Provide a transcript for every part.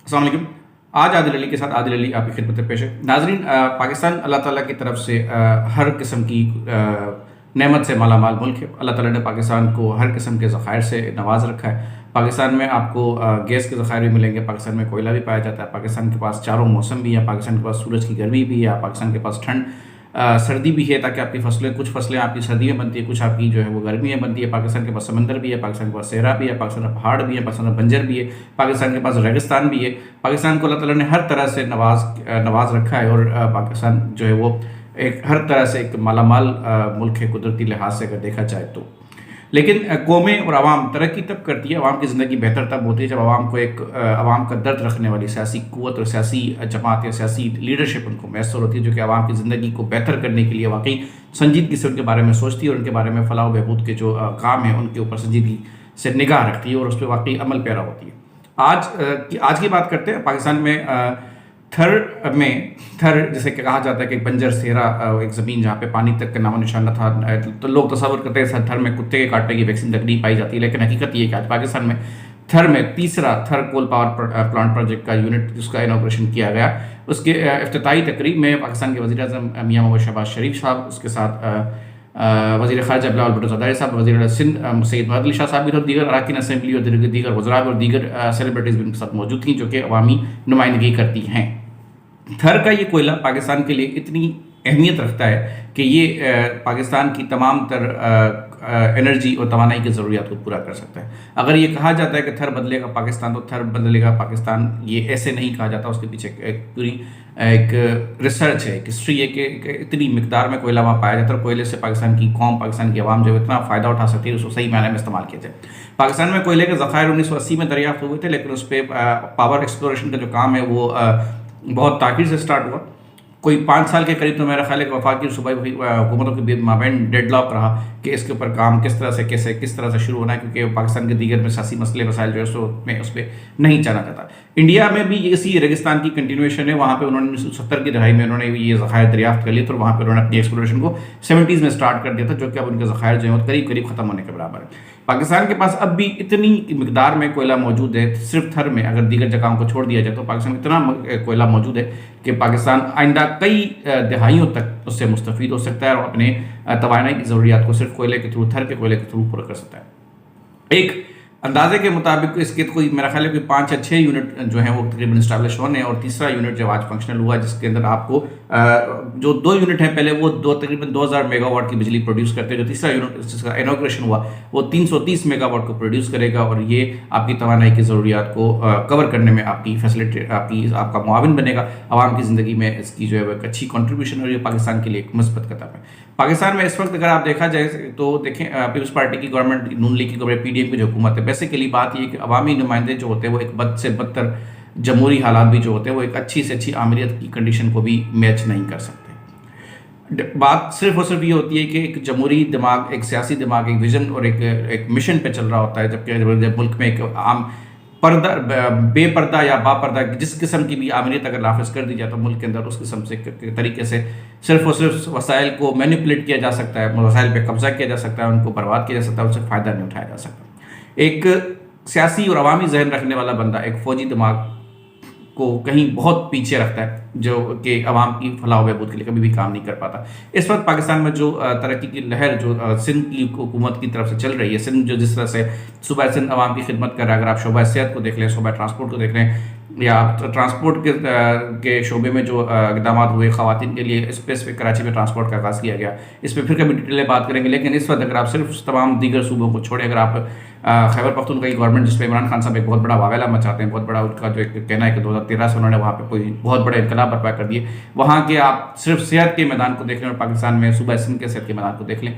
السلام علیکم. آج عادل علی کے ساتھ عادل علی آپ کی خدمت پیش ہے. ناظرین، پاکستان اللہ تعالیٰ کی طرف سے ہر قسم کی نعمت سے مالا مال ملک ہے. اللہ تعالیٰ نے پاکستان کو ہر قسم کے ذخائر سے نواز رکھا ہے. پاکستان میں آپ کو گیس کے ذخائر بھی ملیں گے، پاکستان میں کوئلہ بھی پایا جاتا ہے، پاکستان کے پاس چاروں موسم بھی ہیں، پاکستان کے پاس سورج کی گرمی بھی ہے، پاکستان کے پاس ٹھنڈ سردی بھی ہے، تاکہ آپ کی فصلیں کچھ فصلیں آپ کی سردی میں بنتی ہے، کچھ آپ کی جو ہے وہ گرمی میں بنتی ہے. پاکستان کے پاس سمندر بھی ہے، پاکستان کے پاس صحرا بھی ہے، پاکستان میں پہاڑ بھی ہے، پاکستان میں بنجر بھی ہے، پاکستان کے پاس ریگستان بھی ہے. پاکستان کو اللہ تعالیٰ نے ہر طرح سے نواز رکھا ہے، اور پاکستان جو ہے وہ ہر طرح سے ایک مالا مال ملک ہے قدرتی لحاظ سے اگر دیکھا جائے تو. لیکن قومیں اور عوام ترقی تب کرتی ہے، عوام کی زندگی بہتر تب ہوتی ہے جب عوام کا درد رکھنے والی سیاسی قوت اور سیاسی جماعت یا سیاسی لیڈرشپ ان کو میسر ہوتی ہے، جو کہ عوام کی زندگی کو بہتر کرنے کے لیے واقعی سنجیدگی سے ان کے بارے میں سوچتی ہے، اور ان کے بارے میں فلاح و بہبود کے جو کام ہیں ان کے اوپر سنجیدگی سے نگاہ رکھتی ہے اور اس پہ واقعی عمل پیرا ہوتی ہے. آج کی بات کرتے ہیں. پاکستان میں تھر جسے کہ کہا جاتا ہے کہ ایک بنجر صحرا، ایک زمین جہاں پہ پانی تک کا نام و نشان نہ تھا، تو لوگ تصور کرتے ہیں تھر میں کتے کے کاٹنے کی ویکسین تک نہیں پائی جاتی ہے. لیکن حقیقت یہ ہے کہ آج پاکستان میں تھر میں تیسرا تھر کول پاور پلانٹ پروجیکٹ کا یونٹ جس کا انوگریشن کیا گیا، اس کے افتتاحی تقریب میں پاکستان کے وزیر اعظم میاں محمد شہباز شریف صاحب، اس کے ساتھ وزیر خارجہ بلاول بھٹو زرداری صاحب، وزیر سندھ سید محمد علی شاہ صاحب بھی، اور دیگر اراکین اسمبلی اور دیگر وزراء اور دیگر سیلیبریٹیز بھی ان کے ساتھ موجود تھیں جو کہ عوامی نمائندگی کرتی ہیں. تھر کا یہ کوئلہ پاکستان کے لیے اتنی اہمیت رکھتا ہے کہ یہ پاکستان کی تمام تر انرجی اور توانائی کی ضروریات کو پورا کر سکتا ہے. اگر یہ کہا جاتا ہے کہ تھر بدلے گا پاکستان، تو تھر بدلے گا پاکستان یہ ایسے نہیں کہا جاتا. اس کے پیچھے ایک پوری ایک ریسرچ ہے، ایک ہسٹری ہے کہ اتنی مقدار میں کوئلہ وہاں پایا جاتا ہے، اور کوئلے سے پاکستان کی قوم، پاکستان کی عوام جو اتنا فائدہ اٹھا سکتی ہے اس کو صحیح معنی میں استعمال کیا جائے. پاکستان میں کوئلے کے ذخائر 1980 میں دریافت ہوئے تھے، لیکن اس پہ پاور ایکسپلوریشن کا جو کام ہے وہ بہت تاخیر سے سٹارٹ ہوا. کوئی 5 سال کے قریب تو میرا خیال ہے کہ وفاقی صوبائی حکومتوں کے مابین ڈیڈ لاک رہا کہ اس کے اوپر کام کس طرح سے شروع ہونا ہے، کیونکہ پاکستان کے دیگر میں سیاسی مسائل جو ہے اس پہ نہیں جانا چاہتا. انڈیا میں بھی اسی ریگستان کی کنٹینویشن ہے. وہاں پہ انہوں نے 1970 کی دہائی میں انہوں نے یہ ذخائر دریافت کر لیے، تو وہاں پہ انہوں نے اپنی ایکسپلوریشن کو 70s میں سٹارٹ کر دیا تھا، جو کہ اب ان کے ذخائر جو ہیں قریب ختم ہونے کے برابر ہے. پاکستان کے پاس اب بھی اتنی مقدار میں کوئلہ موجود ہے صرف تھر میں، اگر دیگر جگہوں کو چھوڑ دیا جائے تو پاکستان میں اتنا کوئلہ موجود ہے کہ پاکستان آئندہ کئی دہائیوں تک اس سے مستفید ہو سکتا ہے، اور اپنے توانائی کی ضروریات کو صرف کوئلے کے تھرو، تھر کے کوئلے کے تھرو پورا کر سکتا ہے. ایک اندازے کے مطابق اس کے کوئی میرا خیال ہے کہ 5 یا 6 یونٹ جو ہیں وہ تقریباً اسٹیبلش ہونے ہیں، اور تیسرا یونٹ جو آج فنکشنل ہوا جس کے اندر آپ کو جو 2 یونٹ ہیں پہلے وہ تقریباً 2000 میگا واٹ کی بجلی پروڈیوس کرتے ہیں. جو تیسرا یونٹ جس کا انوگریشن ہوا وہ 330 میگا واٹ کو پروڈیوس کرے گا، اور یہ آپ کی توانائی کی ضروریات کو کور کرنے میں آپ کی فیسلٹی آپ کا معاون بنے گا. عوام کی زندگی میں اس کی جو ہے ایک اچھی کنٹریبیوشن، اور یہ پاکستان کے لیے ایک مثبت قدم ہے. پاکستان میں اس وقت اگر آپ دیکھا جائے تو دیکھیں پیپلز پارٹی کی گورنمنٹ، نون لیگ کی گورنمنٹ، پی ڈی ایم کی جو حکومت ہے، بیسیکلی بات یہ کہ عوامی نمائندے جو ہوتے ہیں وہ ایک بد سے بدتر جمہوری حالات بھی جو ہوتے ہیں وہ ایک اچھی سے اچھی آمریت کی کنڈیشن کو بھی میچ نہیں کر سکتے. بات صرف اور صرف یہ ہوتی ہے کہ ایک جمہوری دماغ، ایک سیاسی دماغ ایک ویژن اور ایک مشن پہ چل رہا ہوتا ہے، جبکہ ملک میں ایک عام بے پردہ یا با پردہ جس قسم کی بھی آمریت اگر نافذ کر دی جائے تو ملک کے اندر اس قسم سے طریقے سے صرف اور صرف وسائل کو مینیپولیٹ کیا جا سکتا ہے، وسائل پہ قبضہ کیا جا سکتا ہے، ان کو برباد کیا جا سکتا ہے، ان سے فائدہ نہیں اٹھایا جا سکتا. ایک سیاسی اور عوامی ذہن رکھنے والا بندہ ایک فوجی دماغ کو کہیں بہت پیچھے رکھتا ہے، جو کہ عوام کی فلاح و بہبود کے لیے کبھی بھی کام نہیں کر پاتا. اس وقت پاکستان میں جو ترقی کی لہر جو سندھ کی حکومت کی طرف سے چل رہی ہے، سندھ جو جس طرح سے صوبہ سندھ عوام کی خدمت کر رہا ہے، اگر آپ شعبہ صحت کو دیکھ لیں، شعبہ ٹرانسپورٹ کو دیکھ لیں، یا ٹرانسپورٹ کے شعبے میں جو اقدامات ہوئے خواتین کے لیے اسپیسیفک کراچی میں ٹرانسپورٹ کا آغاز کیا گیا، اس پہ پھر کبھی ڈیٹیلیں بات کریں گے. لیکن اس وقت اگر آپ صرف تمام دیگر صوبوں کو چھوڑیں، اگر آپ خیبر پختونخوا کی گورنمنٹ جس پہ عمران خان صاحب ایک بہت بڑا واویلا مچاتے ہیں، بہت بڑا ان کا جو ایک کہنا ہے کہ 2013 سے انہوں نے وہاں پہ کوئی بہت بڑے انقلاب برپا کر دیے، وہاں کے آپ صرف صحت کے میدان کو دیکھ لیں اور پاکستان میں صوبہ سندھ کے صحت کے میدان کو دیکھ لیں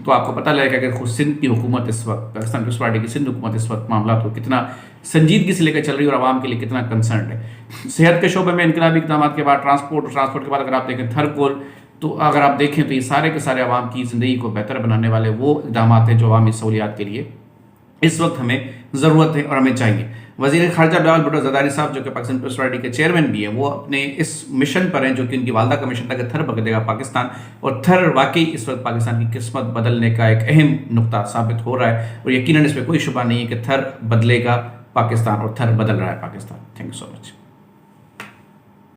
تو آپ کو پتہ لگے گا کہ خود سندھ کی حکومت اس وقت، پاکستان پیپلز پارٹی کی سندھ حکومت اس وقت معاملات کو کتنا سنجیدگی سے لے کر چل رہی ہے اور عوام کے لیے کتنا کنسرنڈ ہے. صحت کے شعبے میں انقلابی اقدامات کے بعد ٹرانسپورٹ کے بعد اگر آپ دیکھیں تھر کول، تو اگر آپ دیکھیں تو یہ سارے کے سارے عوام کی زندگی کو بہتر بنانے والے وہ اقدامات ہیں جو عوامی سہولیات کے لیے اس وقت ہمیں ضرورت ہے اور ہمیں چاہیے. وزیر خارجہ بلاول بھٹو زرداری صاحب جو کہ پاکستان پیپلز پارٹی کے چیئرمین بھی ہیں، وہ اپنے اس مشن پر ہیں جو کہ ان کی والدہ کا مشن تھا کہ تھر بدلے گا پاکستان، اور تھر واقعی اس وقت پاکستان کی قسمت بدلنے کا ایک اہم نقطہ ثابت ہو رہا ہے، اور یقیناً اس پہ کوئی شبہ نہیں ہے کہ تھر بدلے گا پاکستان اور تھر بدل رہا ہے Pakistan. Thank you so much.